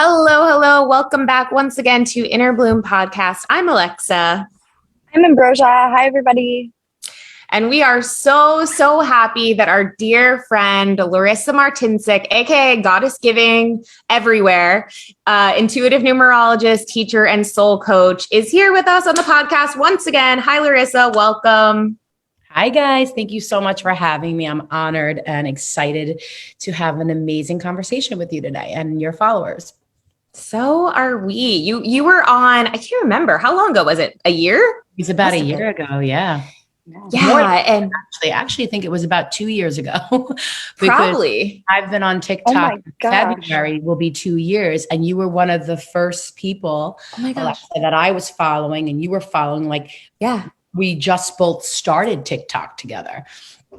Hello, hello. Welcome back once again to Inner Bloom Podcast. I'm Alexa. I'm Ambrosia. Hi, everybody. And we are so happy that our dear friend, Larissa Martincic, aka Goddess Giving Everywhere, intuitive numerologist, teacher, and soul coach, is here with us on the podcast once again. Hi, Larissa. Welcome. Hi, guys. Thank you so much for having me. I'm honored and excited to have an amazing conversation with you today and your followers. So are we. You were on, I can't remember. How long ago was it? A year? It was about a year ago. Yeah. Yeah. And I actually think it was about 2 years ago. probably. I've been on TikTok. February will be 2 years. And you were one of the first people that I was following and you were following. We just both started TikTok together.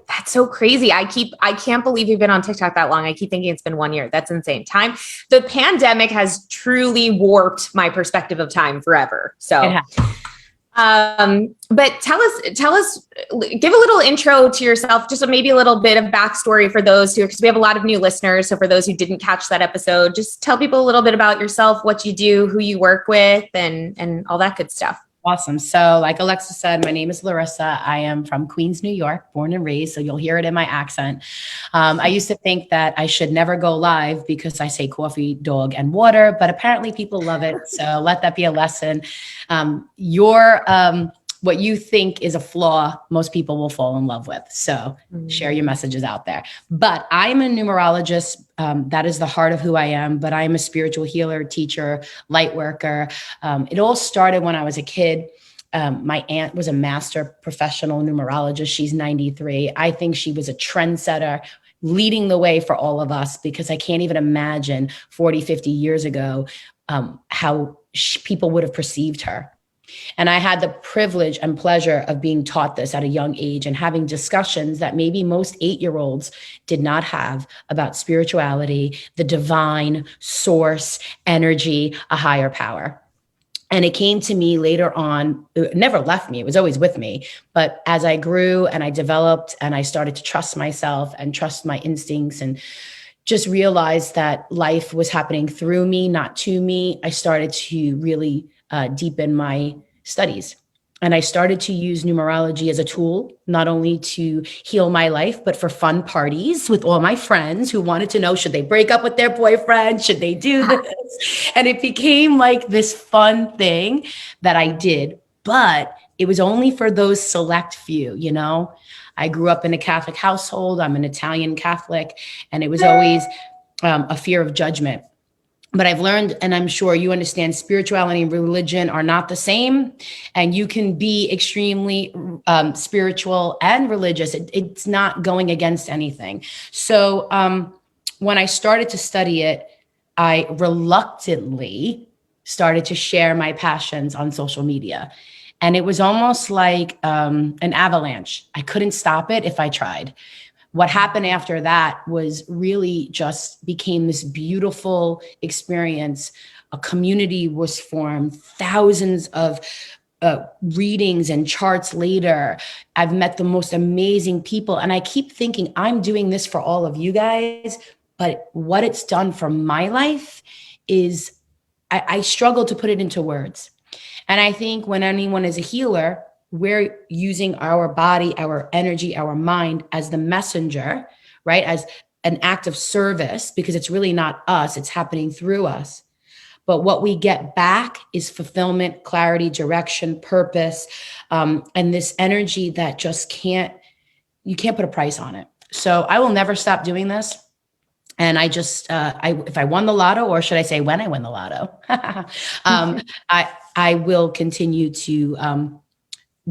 That's so crazy. I can't believe you've been on TikTok that long. I keep thinking it's been 1 year. That's insane. The pandemic has truly warped my perspective of time forever. So, but tell us, give a little intro to yourself, just maybe a little bit of backstory for those because we have a lot of new listeners. So for those who didn't catch that episode, just tell people a little bit about yourself, what you do, who you work with, and all that good stuff. Awesome. So like Alexa said, my name is Larissa. I am from Queens, New York, born and raised. So you'll hear it in my accent. I used to think that I should never go live because I say coffee, dog, and water, but apparently people love it. So let that be a lesson. What you think is a flaw, most people will fall in love with. So share your messages out there. But I'm a numerologist. That is the heart of who I am. But I am a spiritual healer, teacher, light worker. It all started when I was a kid. My aunt was a master professional numerologist. She's 93. I think she was a trendsetter, leading the way for all of us, because I can't even imagine 40, 50 years ago how people would have perceived her. And I had the privilege and pleasure of being taught this at a young age and having discussions that maybe most 8-year-olds did not have about spirituality, the divine source, energy, a higher power. And it came to me later on. It never left me. It was always with me. But as I grew and I developed and I started to trust myself and trust my instincts and just realized that life was happening through me, not to me, I started to really deepen my studies. And I started to use numerology as a tool, not only to heal my life, but for fun parties with all my friends who wanted to know, should they break up with their boyfriend? Should they do this? And it became like this fun thing that I did, but it was only for those select few, you know? I grew up in a Catholic household. I'm an Italian Catholic, and it was always a fear of judgment. But I've learned, and I'm sure you understand, spirituality and religion are not the same. And you can be extremely spiritual and religious. It's not going against anything. So when I started to study it, I reluctantly started to share my passions on social media. And it was almost like an avalanche. I couldn't stop it if I tried. What happened after that was really just became this beautiful experience. A community was formed, thousands of readings and charts later. I've met the most amazing people. And I keep thinking, I'm doing this for all of you guys. But what it's done for my life is I struggle to put it into words. And I think when anyone is a healer, we're using our body, our energy, our mind as the messenger, right? As an act of service, because it's really not us, it's happening through us. But what we get back is fulfillment, clarity, direction, purpose, and this energy that just you can't put a price on it. So I will never stop doing this. And I just, if I won the lotto, or should I say when I win the lotto, I will continue to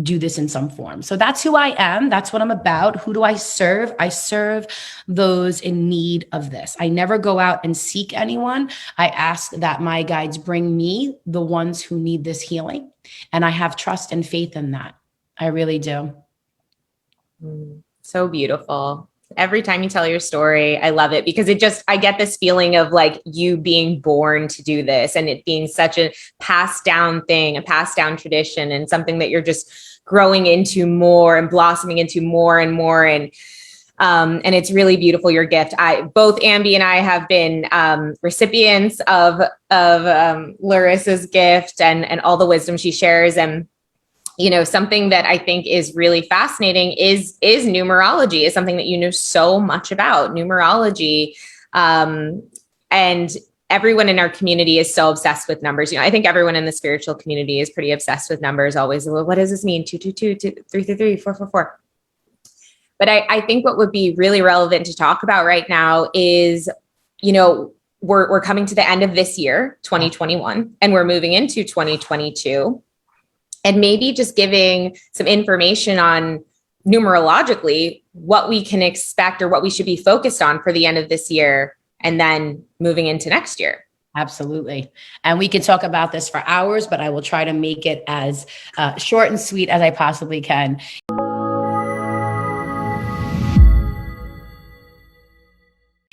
do this in some form. So that's who I am. That's what I'm about. Who do I serve? I serve those in need of this. I never go out and seek anyone. I ask that my guides bring me the ones who need this healing. And I have trust and faith in that. I really do. So beautiful. Every time you tell your story, I love it because I get this feeling of like you being born to do this and it being such a passed down thing, a passed down tradition, and something that you're just growing into more and blossoming into more and more. And And it's really beautiful, your gift. Both Ambi and I have been recipients of Larissa's gift and all the wisdom she shares. And something that I think is really fascinating is numerology, is something that you know so much about, numerology. And everyone in our community is so obsessed with numbers. I think everyone in the spiritual community is pretty obsessed with numbers always. Well, what does this mean? 222, 333, 444. But I think what would be really relevant to talk about right now is, we're coming to the end of this year, 2021, and we're moving into 2022. And maybe just giving some information on numerologically what we can expect or what we should be focused on for the end of this year and then moving into next year. Absolutely. And we can talk about this for hours, but I will try to make it as short and sweet as I possibly can.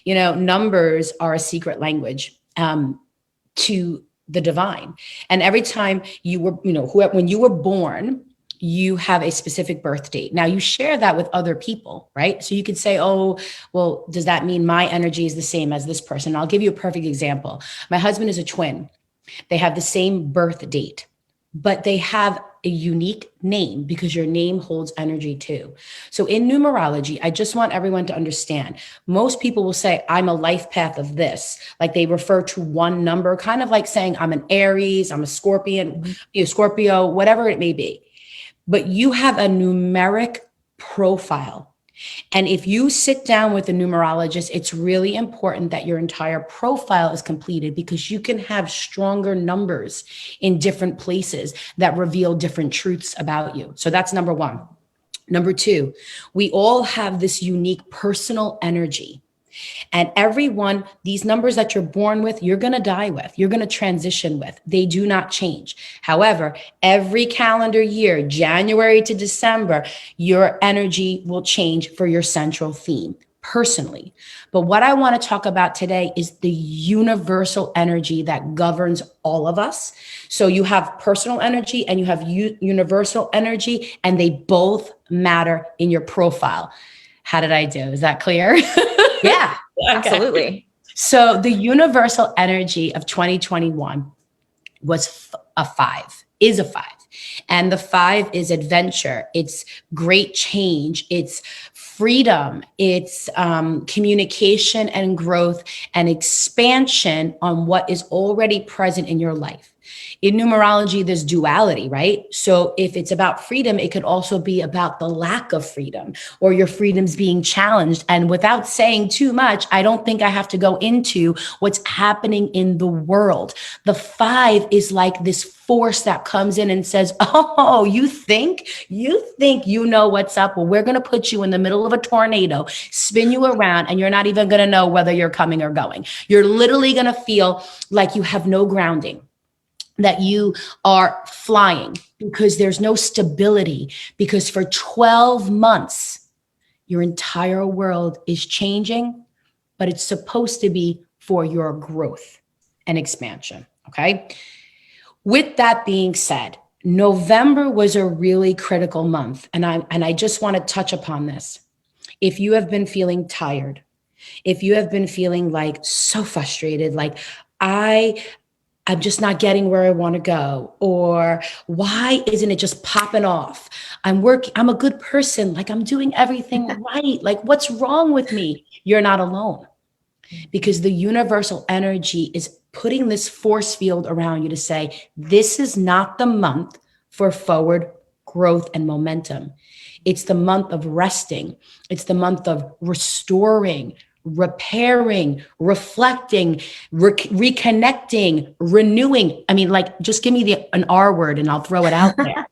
Numbers are a secret language to the divine. And every time you were, when you were born, you have a specific birth date. Now you share that with other people, right? So you could say, oh, well, does that mean my energy is the same as this person? I'll give you a perfect example. My husband is a twin. They have the same birth date, but they have a unique name because your name holds energy too. So in numerology, I just want everyone to understand, most people will say, I'm a life path of this. Like they refer to one number, kind of like saying, I'm an Aries, I'm a Scorpion, Scorpio, whatever it may be. But you have a numeric profile. And if you sit down with a numerologist, it's really important that your entire profile is completed because you can have stronger numbers in different places that reveal different truths about you. So that's number one. Number two, we all have this unique personal energy. And everyone, these numbers that you're born with, you're going to die with, you're going to transition with. They do not change. However, every calendar year, January to December, your energy will change for your central theme personally. But what I want to talk about today is the universal energy that governs all of us. So you have personal energy and you have universal energy, and they both matter in your profile. How did I do? Is that clear? Yeah, absolutely. So the universal energy of 2021 was a 5, is a 5. And the 5 is adventure. It's great change. It's freedom. It's communication and growth and expansion on what is already present in your life. In numerology, there's duality, right? So if it's about freedom, it could also be about the lack of freedom or your freedoms being challenged. And without saying too much, I don't think I have to go into what's happening in the world. The 5 is like this force that comes in and says, oh, you think you know what's up? Well, we're going to put you in the middle of a tornado, spin you around, and you're not even going to know whether you're coming or going. You're literally going to feel like you have no grounding, that you are flying because there's no stability, because for 12 months, your entire world is changing, but it's supposed to be for your growth and expansion. Okay. With that being said, November was a really critical month. And I just want to touch upon this. If you have been feeling tired, if you have been feeling like so frustrated, like I'm just not getting where I want to go, or why isn't it just popping off? I'm a good person. Like I'm doing everything right. Like what's wrong with me? You're not alone, because the universal energy is putting this force field around you to say, this is not the month for forward growth and momentum. It's the month of resting. It's the month of restoring, repairing, reflecting, reconnecting, renewing. I mean, like, just give me an R word and I'll throw it out there.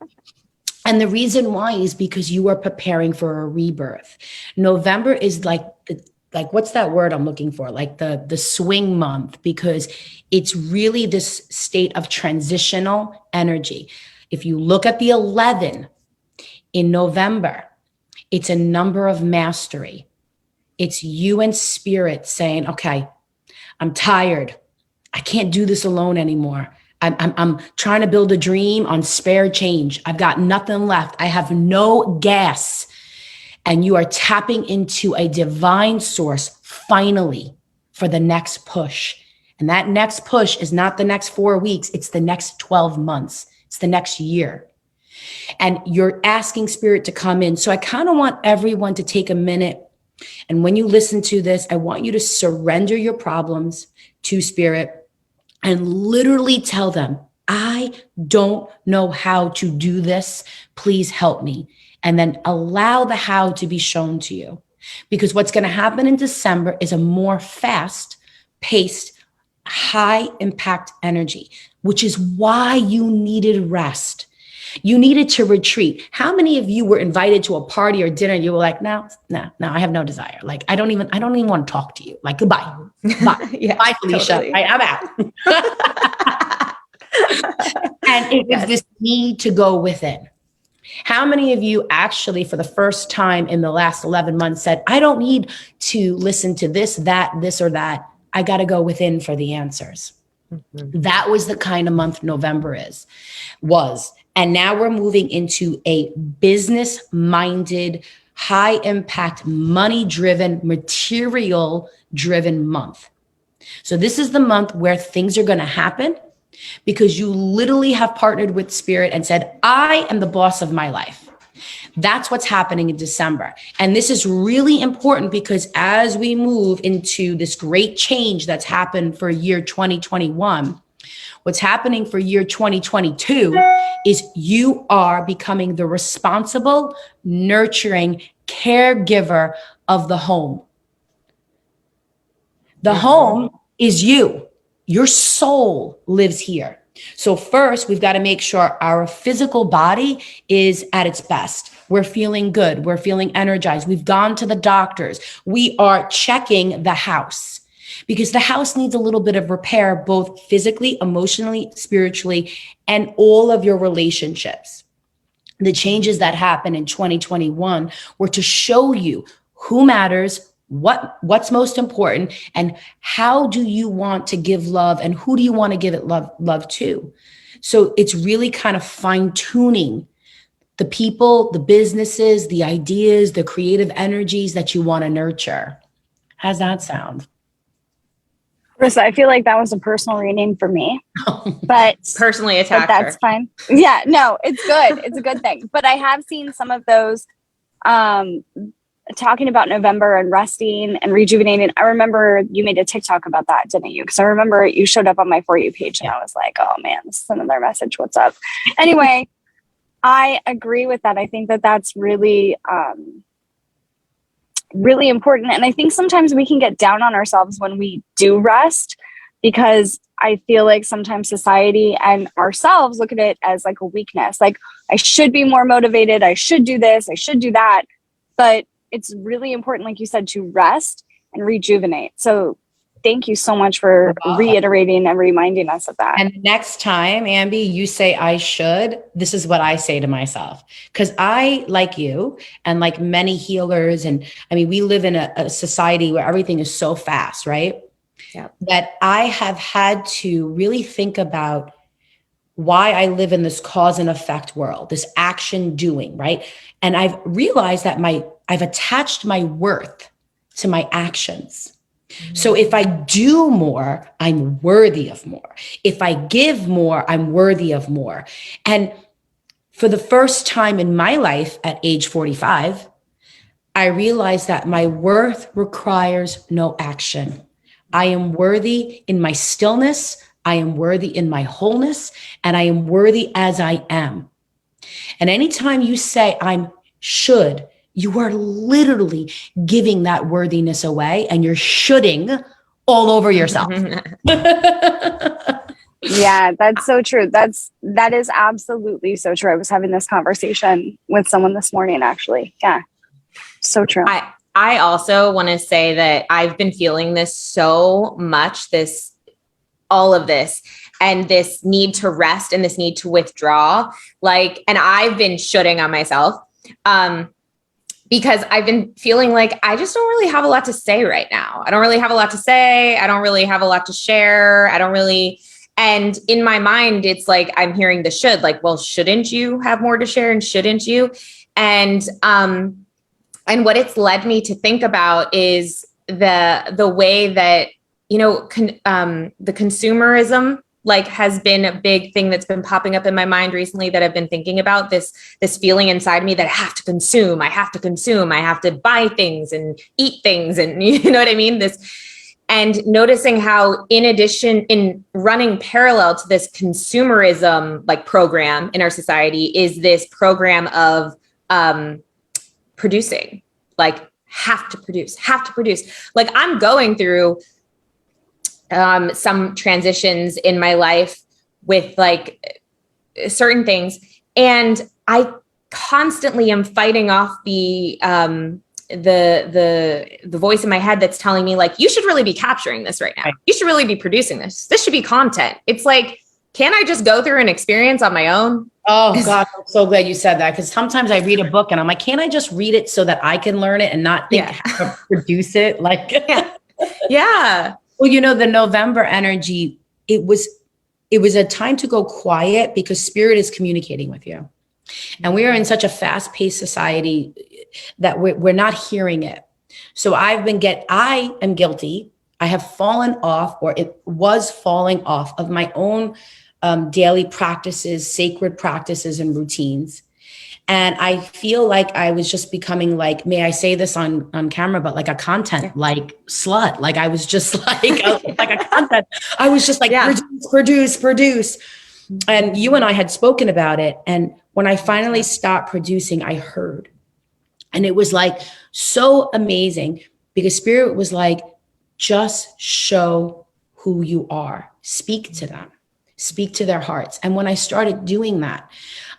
And the reason why is because you are preparing for a rebirth. November is like what's that word I'm looking for? Like the swing month, because it's really this state of transitional energy. If you look at the 11 in November, it's a number of mastery. It's you and spirit saying, okay, I'm tired. I can't do this alone anymore. I'm trying to build a dream on spare change. I've got nothing left. I have no gas. and you are tapping into a divine source finally for the next push. And that next push is not the next 4 weeks. It's the next 12 months. It's the next year. And you're asking spirit to come in. So I kind of want everyone to take a minute. And when you listen to this, I want you to surrender your problems to spirit and literally tell them, I don't know how to do this. Please help me. And then allow the how to be shown to you. Because what's going to happen in December is a more fast paced, high impact energy, which is why you needed rest. You needed to retreat. How many of you were invited to a party or dinner and you were like, no, I have no desire. Like, I don't even want to talk to you. Like, goodbye. Bye. Yeah, bye, Felicia. totally. I'm out. And it was this need to go within. How many of you actually, for the first time in the last 11 months, said, I don't need to listen to this, or that. I got to go within for the answers. Mm-hmm. That was the kind of month November was. And now we're moving into a business-minded, high-impact, money-driven, material-driven month. So this is the month where things are going to happen because you literally have partnered with spirit and said, I am the boss of my life. That's what's happening in December. And this is really important because as we move into this great change that's happened for year 2021, what's happening for year 2022 is you are becoming the responsible, nurturing caregiver of the home. The home is you. Your soul lives here. So first, we've got to make sure our physical body is at its best. We're feeling good. We're feeling energized. We've gone to the doctors. We are checking the house because the house needs a little bit of repair, both physically, emotionally, spiritually, and all of your relationships. The changes that happened in 2021 were to show you who matters, what's most important, and how do you want to give love, and who do you want to give it love to. So it's really kind of fine-tuning the people, the businesses, the ideas, the creative energies that you want to nurture. How's that sound? Larissa, I feel like that was a personal reading for me, but personally attacked but that's fine. Yeah, no, it's good. It's a good thing. But I have seen some of those talking about November and resting and rejuvenating. I remember you made a TikTok about that, didn't you? Because I remember you showed up on my For You page and I was like, oh man, this is another message. What's up? Anyway, I agree with that. I think that that's really, really important. And I think sometimes we can get down on ourselves when we do rest, because I feel like sometimes society and ourselves look at it as like a weakness. Like, I should be more motivated. I should do this. I should do that. But it's really important, like you said, to rest and rejuvenate. So thank you so much for reiterating and reminding us of that. And next time, Ambi, you say I should, this is what I say to myself. Because I, like you, and like many healers, and I mean, we live in a society where everything is so fast, right? Yeah. That I have had to really think about why I live in this cause and effect world, this action doing, right? And I've realized that I've attached my worth to my actions. So if I do more, I'm worthy of more. If I give more, I'm worthy of more. And for the first time in my life at age 45, I realized that my worth requires no action. I am worthy in my stillness. I am worthy in my wholeness, and I am worthy as I am. And anytime you say I should, you are literally giving that worthiness away, and you're shoulding all over yourself. Yeah, that's so true. That is absolutely so true. I was having this conversation with someone this morning, actually. Yeah, so true. I also want to say that I've been feeling this so much, all of this, and this need to rest and this need to withdraw. And I've been shooting on myself. Because I've been feeling like I just don't really have a lot to say right now. I don't really have a lot to say. I don't really have a lot to share. And in my mind, it's like, I'm hearing the should, like, well, shouldn't you have more to share? And shouldn't you? And And what it's led me to think about is the way that, the consumerism like has been a big thing that's been popping up in my mind recently, that I've been thinking about, this feeling inside me that I have to consume, I have to buy things and eat things. And you know what I mean? And noticing how, in running parallel to this consumerism like program in our society, is this program of producing, like have to produce. Like I'm going through some transitions in my life with like certain things, and I constantly am fighting off the voice in my head that's telling me like, you should really be capturing this right now. You should really be producing this. This should be content. It's like, can't I just go through an experience on my own? Oh God, I'm so glad you said that. Because sometimes I read a book and I'm like, can't I just read it so that I can learn it and not think how to produce it? Like, yeah. Well, the November energy, it was a time to go quiet because spirit is communicating with you. And we are in such a fast-paced society that we're not hearing it. So I am guilty. I have fallen off, or it was falling off of my own daily practices, sacred practices and routines. And I feel like I was just becoming like, may I say this on camera, but like a content like slut. Like I was just like a content. I was just like, produce. And you and I had spoken about it. And when I finally stopped producing, I heard. And it was like so amazing, because spirit was like, just show who you are. Speak to them. Speak to their hearts. And when I started doing that,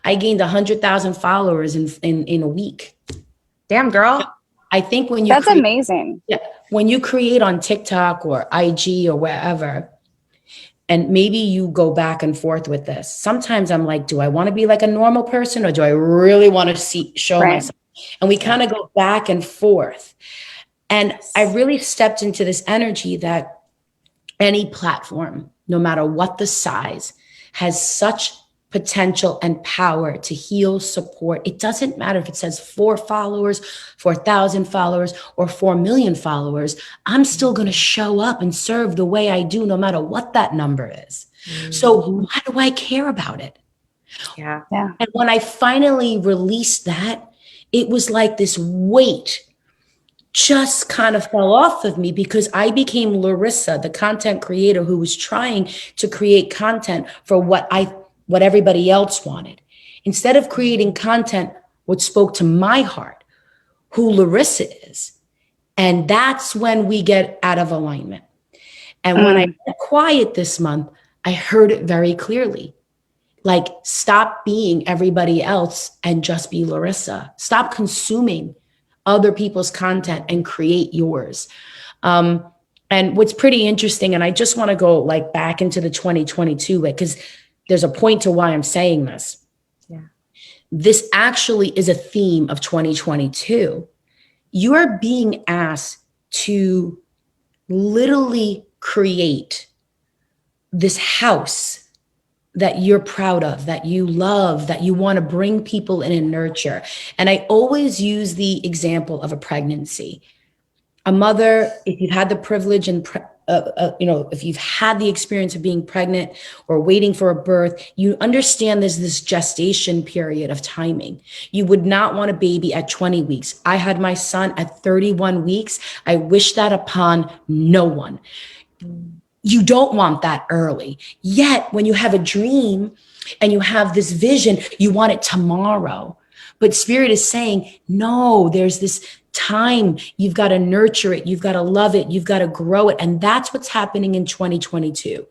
I gained 100,000 followers in a week. Damn, girl. I think that's amazing. Yeah, when you create on TikTok or IG or wherever, and maybe you go back and forth with this. Sometimes I'm like, do I want to be like a normal person, or do I really want to show myself? And we kind of go back and forth. And I really stepped into this energy that any platform, no matter what the size, has such potential and power to heal, support. It doesn't matter if it says 4 followers, 4,000 followers, or 4 million followers. I'm still going to show up and serve the way I do, no matter what that number is. So why do I care about it? Yeah. And when I finally released that, it was like this weight just kind of fell off of me, because I became Larissa, the content creator who was trying to create content for what everybody else wanted. Instead of creating content, what spoke to my heart, who Larissa is. And that's when we get out of alignment. And when I got quiet this month, I heard it very clearly. Like, stop being everybody else and just be Larissa. Stop consuming other people's content and create yours. And what's pretty interesting, and I just want to go like back into the 2022, because there's a point to why I'm saying this. Yeah. This actually is a theme of 2022. You are being asked to literally create this house that you're proud of, that you love, that you want to bring people in and nurture. And I always use the example of a pregnancy. A mother, if you've had the privilege and if you've had the experience of being pregnant or waiting for a birth, you understand there's this gestation period of timing. You would not want a baby at 20 weeks. I had my son at 31 weeks. I wish that upon no one. You don't want that early. Yet when you have a dream and you have this vision, you want it tomorrow. But spirit is saying, no, there's this time. You've got to nurture it. You've got to love it. You've got to grow it. And that's what's happening in 2022.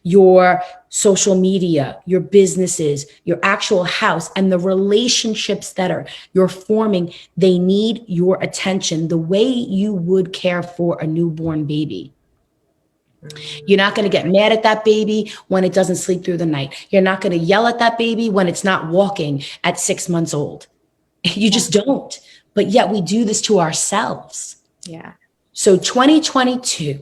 Your social media, your businesses, your actual house, and the relationships that you're forming, they need your attention the way you would care for a newborn baby. You're not going to get mad at that baby when it doesn't sleep through the night. You're not going to yell at that baby when it's not walking at 6 months old. You just don't. But yet we do this to ourselves. Yeah. So 2022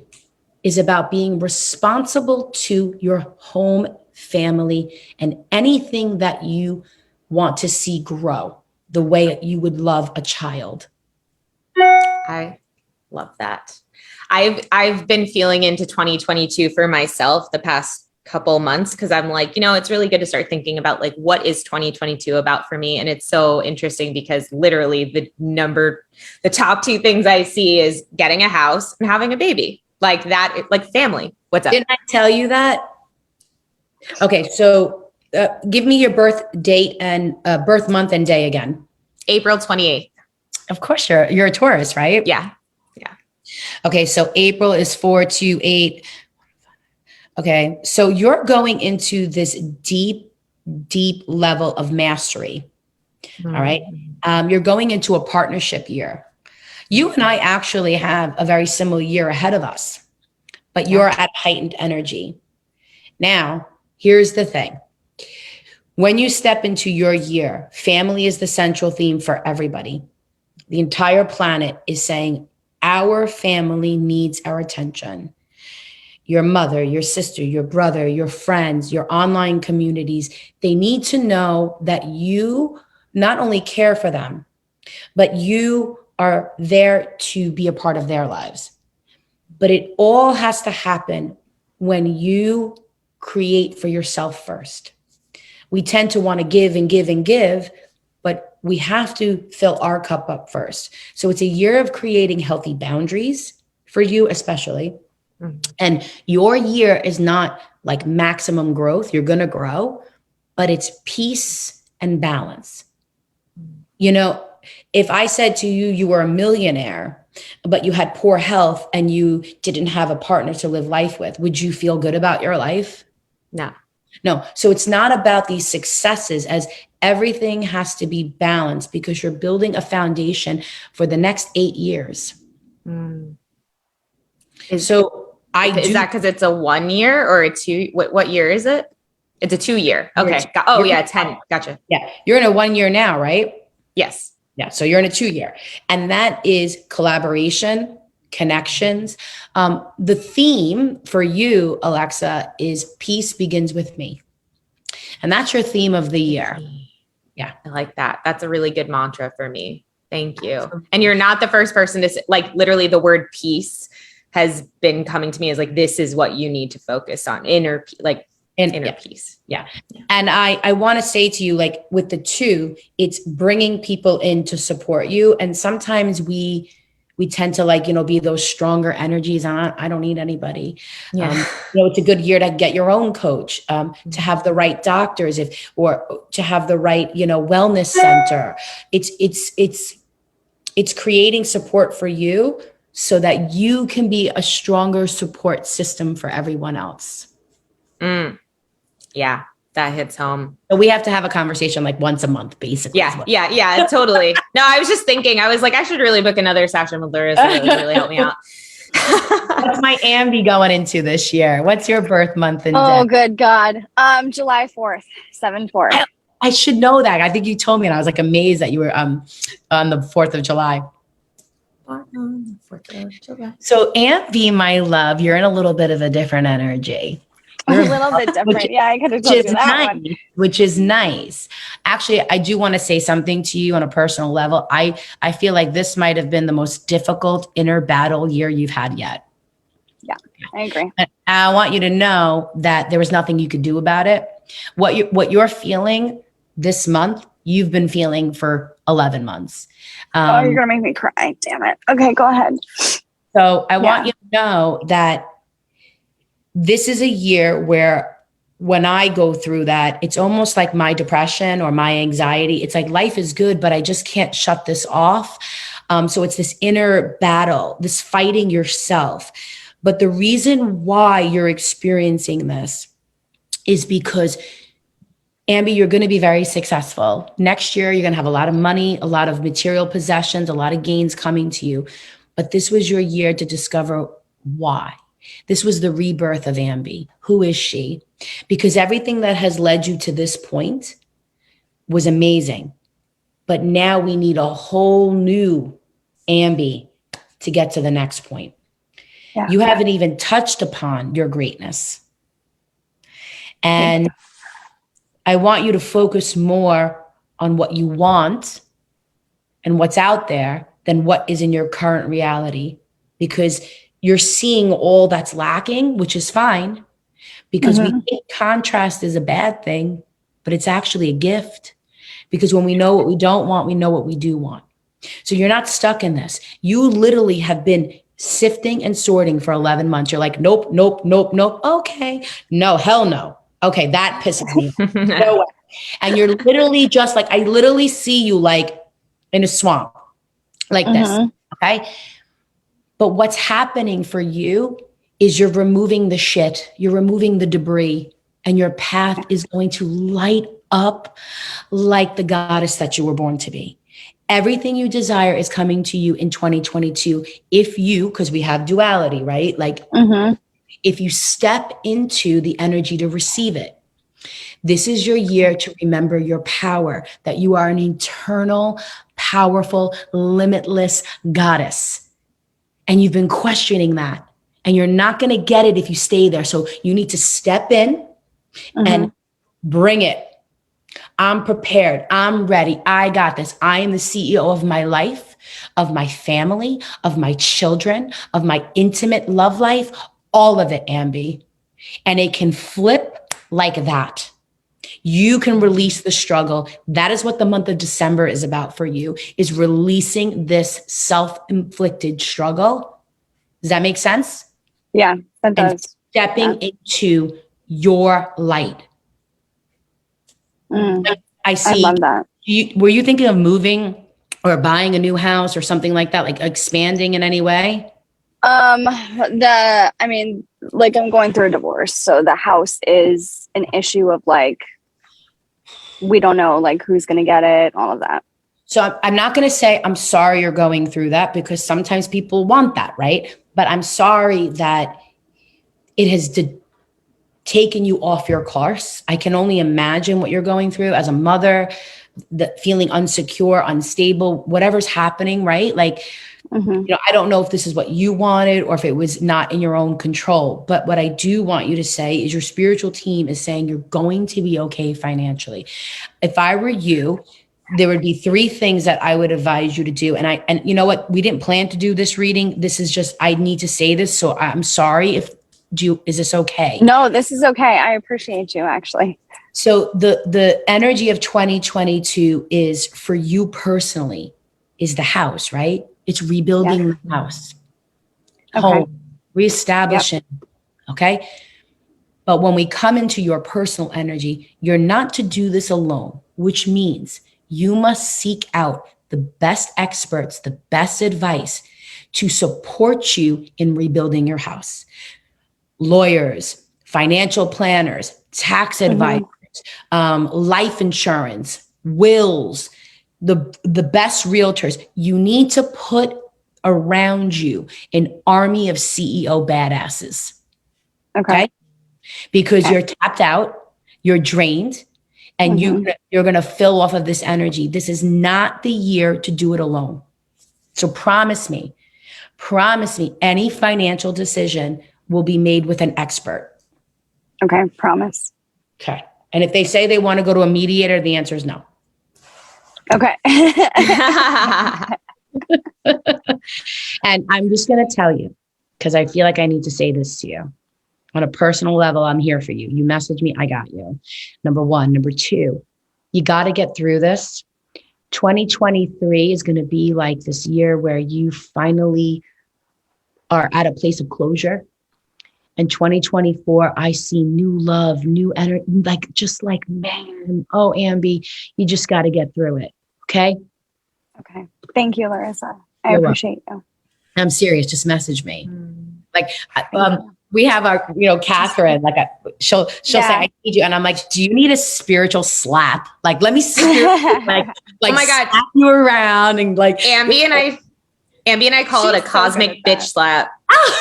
is about being responsible to your home, family, and anything that you want to see grow the way you would love a child. I love that. I've been feeling into 2022 for myself the past couple months because I'm like, it's really good to start thinking about like what is 2022 about for me. And it's so interesting because literally the top two things I see is getting a house and having a baby. Like that, like family. What's up? Didn't I tell you that? Okay, so give me your birth date and birth month and day again. April 28th. Of course, you're a Taurus, right? Yeah. Okay, so April is 428. Okay, so you're going into this deep, deep level of mastery. All right. You're going into a partnership year. You and I actually have a very similar year ahead of us, but you're at heightened energy. Now, here's the thing. When you step into your year, family is the central theme for everybody. The entire planet is saying, our family needs our attention. Your mother, your sister, your brother, your friends, your online communities, they need to know that you not only care for them, but you are there to be a part of their lives. But it all has to happen when you create for yourself first. We tend to want to give and give and give, but we have to fill our cup up first. So it's a year of creating healthy boundaries for you, especially. And your year is not like maximum growth. You're going to grow, but it's peace and balance. If I said to you, you were a millionaire, but you had poor health and you didn't have a partner to live life with, would you feel good about your life? No. So it's not about these successes, as everything has to be balanced because you're building a foundation for the next 8 years. Is that because it's a 1 year or a 2? What year is it? It's a 2 year. Okay. 10. Gotcha. Yeah. You're in a 1 year now, right? Yes. Yeah. So you're in a 2 year, and that is collaboration, connections. The theme for you, Alexa, is peace begins with me. And that's your theme of the year. Yeah. I like that. That's a really good mantra for me. Thank you. And you're not the first person to like, literally the word peace has been coming to me as like, this is what you need to focus on, inner peace. Yeah. And I want to say to you, like with the 2, it's bringing people in to support you. And sometimes we tend to be those stronger energies. I don't need anybody. Yeah. It's a good year to get your own coach, to have the right doctors or to have the right, wellness center. It's creating support for you so that you can be a stronger support system for everyone else. Yeah, that hits home. So we have to have a conversation like once a month, basically. Yeah, totally. No, I was just thinking, I was like, I should really book another session with Larissa. That would really help me out. What's my Ambi going into this year? What's your birth month and day? Oh, good God. July 4th, 7/4. I should know that. I think you told me, and I was like amazed that you were on the 4th of July. So Ambi, my love, you're in a little bit of a different energy. A little bit different. I could have told you that one. Which is nice. Actually, I do want to say something to you on a personal level. I feel like this might have been the most difficult inner battle year you've had yet. Yeah, I agree. And I want you to know that there was nothing you could do about it. What you're feeling this month, you've been feeling for 11 months. You're going to make me cry. Damn it. Okay, go ahead. So I want you to know that this is a year where when I go through that, it's almost like my depression or my anxiety. It's like life is good, but I just can't shut this off. So it's this inner battle, this fighting yourself. But the reason why you're experiencing this is because, Ambi, you're going to be very successful. Next year, you're going to have a lot of money, a lot of material possessions, a lot of gains coming to you. But this was your year to discover why. This was the rebirth of Ambi. Who is she? Because everything that has led you to this point was amazing. But now we need a whole new Ambi to get to the next point. Yeah. You haven't even touched upon your greatness. And I want you to focus more on what you want and what's out there than what is in your current reality, because you're seeing all that's lacking, which is fine, because we think contrast is a bad thing, but it's actually a gift, because when we know what we don't want, we know what we do want. So you're not stuck in this. You literally have been sifting and sorting for 11 months. You're like, nope, nope, nope, nope. Okay. No, hell no. Okay. That pisses me off. No way. And you're literally just like, I literally see you like in a swamp like this. Okay. But what's happening for you is you're removing the shit, you're removing the debris, and your path is going to light up like the goddess that you were born to be. Everything you desire is coming to you in 2022. If you, because we have duality, right? Like if you step into the energy to receive it, this is your year to remember your power, that you are an eternal, powerful, limitless goddess. And you've been questioning that. And you're not going to get it if you stay there. So you need to step in and bring it. I'm prepared. I'm ready. I got this. I am the CEO of my life, of my family, of my children, of my intimate love life, all of it, Ambi. And it can flip like that. You can release the struggle. That is what the month of December is about for you, is releasing this self-inflicted struggle. Does that make sense? Yeah, that does. And stepping into your light. I see. I love that. Were you thinking of moving or buying a new house or something like that, like expanding in any way? I mean, like I'm going through a divorce, so the house is an issue of like, we don't know like who's going to get it, all of that. So I'm not going to say I'm sorry you're going through that, because sometimes people want that, right? But I'm sorry that it has taken you off your course. I can only imagine what you're going through as a mother, the feeling insecure, unstable, whatever's happening, right? Like, you know, I don't know if this is what you wanted or if it was not in your own control. But what I do want you to say is your spiritual team is saying you're going to be okay financially. If I were you, there would be 3 things that I would advise you to do. And you know what? We didn't plan to do this reading. This is just, I need to say this. So I'm sorry is this okay? No, this is okay. I appreciate you, actually. So the energy of 2022 is for you personally, is the house, right? It's rebuilding the house, home, reestablishing. Okay. But when we come into your personal energy, you're not to do this alone, which means you must seek out the best experts, the best advice to support you in rebuilding your house. Lawyers, financial planners, tax advisors, life insurance, wills, the best realtors. You need to put around you an army of CEO badasses. Okay? Because you're tapped out, you're drained, and you're going to fill off of this energy. This is not the year to do it alone. So promise me any financial decision will be made with an expert. Okay, promise. Okay. And if they say they want to go to a mediator, the answer is no. Okay. And I'm just going to tell you, because I feel like I need to say this to you. On a personal level, I'm here for you. You message me, I got you. Number 1. Number 2, you got to get through this. 2023 is going to be like this year where you finally are at a place of closure. And 2024, I see new love, new energy, like just like, man, oh, Ambi, you just got to get through it. Okay. Okay. Thank you, Larissa. I appreciate you. I'm serious. Just message me. Like, we have our, Catherine, like she'll say, I need you. And I'm like, do you need a spiritual slap? Like, let me see like oh my God, slap you around and like Ambi and I call it a cosmic bitch slap.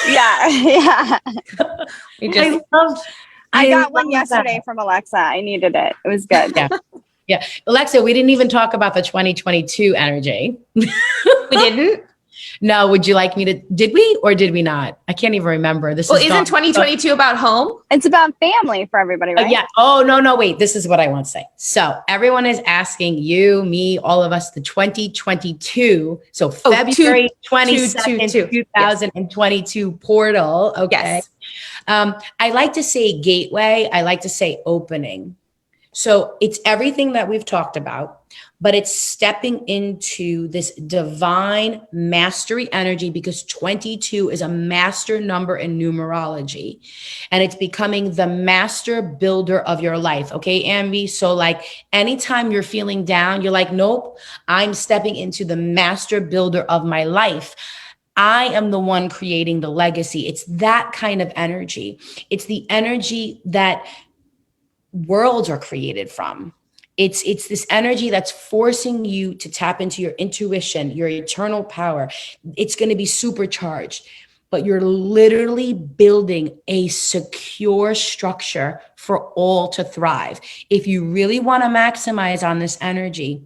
Yeah. I got one yesterday that. from Alexa. I needed it. It was good. Yeah. Alexa, we didn't even talk about the 2022 energy. We didn't? No, would you like me to, did we or did we not? I can't even remember. This Well, is isn't 2022 about home? It's about family for everybody, right? Yeah. Oh, no, wait. This is what I want to say. So everyone is asking you, me, all of us, the 2022. So February 22nd, 2022 portal. Okay. Yes. I like to say gateway. I like to say opening. So it's everything that we've talked about, but it's stepping into this divine mastery energy, because 22 is a master number in numerology, and it's becoming the master builder of your life. Okay, Ambi. So like anytime you're feeling down, you're like, nope, I'm stepping into the master builder of my life. I am the one creating the legacy. It's that kind of energy. It's the energy that worlds are created from. It's this energy that's forcing you to tap into your intuition, your eternal power. It's going to be supercharged, but you're literally building a secure structure for all to thrive. If you really want to maximize on this energy,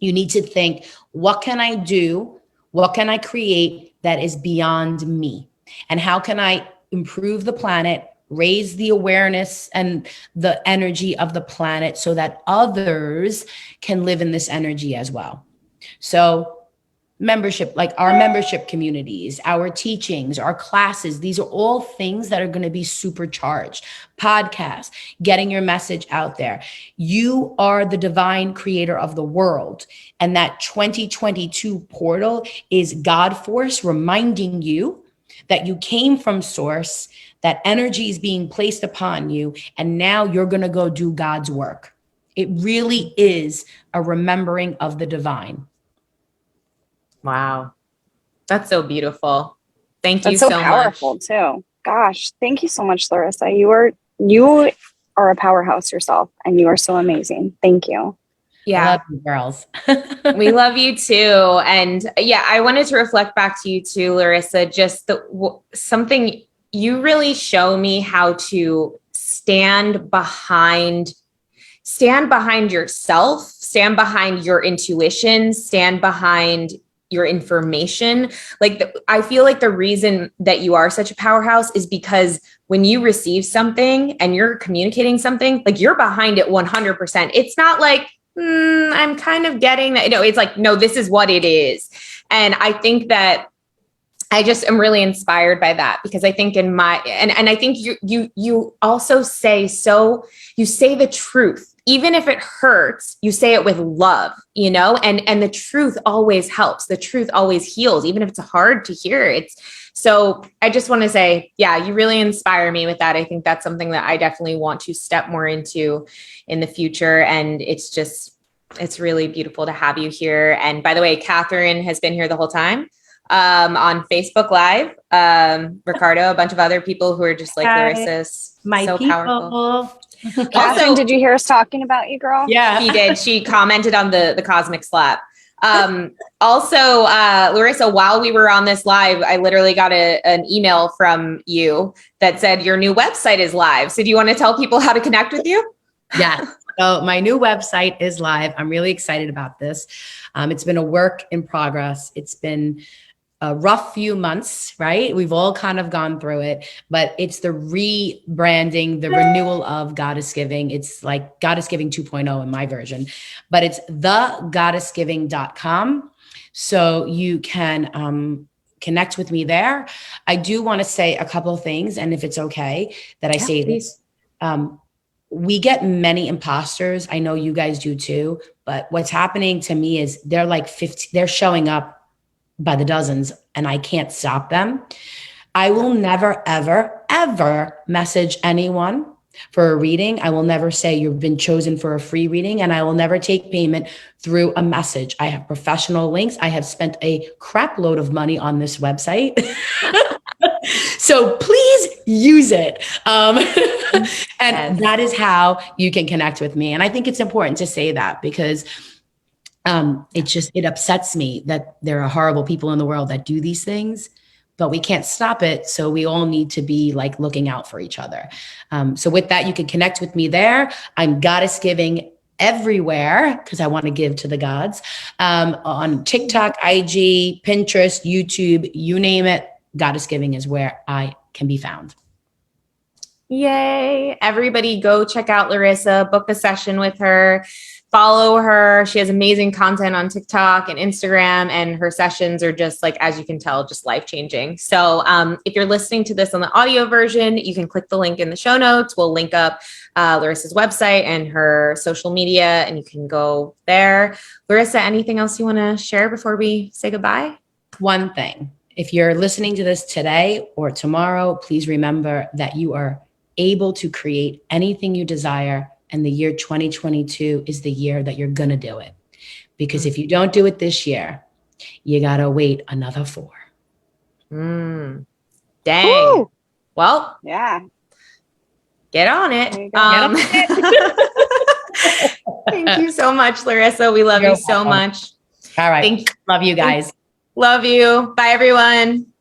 you need to think, what can I do? What can I create that is beyond me? And how can I improve the planet, raise the awareness and the energy of the planet so that others can live in this energy as well? So membership, like our membership communities, our teachings, our classes, these are all things that are going to be supercharged. Podcasts, getting your message out there. You are the divine creator of the world. And that 2022 portal is God force reminding you that you came from source, that energy is being placed upon you, and now you're going to go do God's work. It really is a remembering of the divine. Wow. That's so beautiful. Thank you That's so so powerful much. too. Gosh, thank you so much, Larissa. You are a powerhouse yourself, and you are so amazing. Thank you. I love you, girls. We love you too. And yeah, I wanted to reflect back to you too, Larissa, just something you really show me how to stand behind yourself, stand behind your intuition, stand behind your information. Like I feel like the reason that you are such a powerhouse is because when you receive something and you're communicating something, like you're behind it 100%. It's not like, I'm kind of getting that. No, it's like, no, this is what it is. And I think that I just am really inspired by that, because I think and I think you also say, you say the truth. Even if it hurts, you say it with love, and the truth always helps. The truth always heals, even if it's hard to hear. So I just want to say, yeah, you really inspire me with that. I think that's something that I definitely want to step more into in the future. And it's really beautiful to have you here. And by the way, Catherine has been here the whole time on Facebook Live. Ricardo, a bunch of other people who are just like Larissa's, so powerful. Catherine, did you hear us talking about you, girl? Yeah, she did. She commented on the cosmic slap. Also, Larissa, while we were on this live, I literally got an email from you that said your new website is live. So do you want to tell people how to connect with you? Yeah. So my new website is live. I'm really excited about this. It's been a work in progress. It's been a rough few months, right? We've all kind of gone through it, but it's the rebranding, the renewal of Goddess Giving. It's like Goddess Giving 2.0 in my version, but it's thegoddessgiving.com. So you can connect with me there. I do want to say a couple of things, and if it's okay that I say this, we get many imposters. I know you guys do too, but what's happening to me is they're like 50, they're showing up by the dozens, and I can't stop them. I will never, ever, ever message anyone for a reading. I will never say you've been chosen for a free reading, and I will never take payment through a message. I have professional links. I have spent a crap load of money on this website. So please use it. And that is how you can connect with me. And I think it's important to say that, because it upsets me that there are horrible people in the world that do these things, but we can't stop it. So we all need to be like looking out for each other. So with that, you can connect with me there. I'm Goddess Giving everywhere because I want to give to the gods. On TikTok, IG, Pinterest, YouTube, you name it. Goddess Giving is where I can be found. Yay. Everybody go check out Larissa, book a session with her, follow her. She has amazing content on TikTok and Instagram, and her sessions are just like, as you can tell, just life-changing. So if you're listening to this on the audio version, you can click the link in the show notes. We'll link up Larissa's website and her social media, and you can go there. Larissa, anything else you want to share before we say goodbye? One thing, if you're listening to this today or tomorrow, please remember that you are able to create anything you desire. And the year 2022 is the year that you're going to do it. Because if you don't do it this year, you got to wait another 4. Dang. Woo! Well, Yeah. Get on it. Get Thank you so much, Larissa. We love you so much. All right. Love you guys. Love you. Bye, everyone.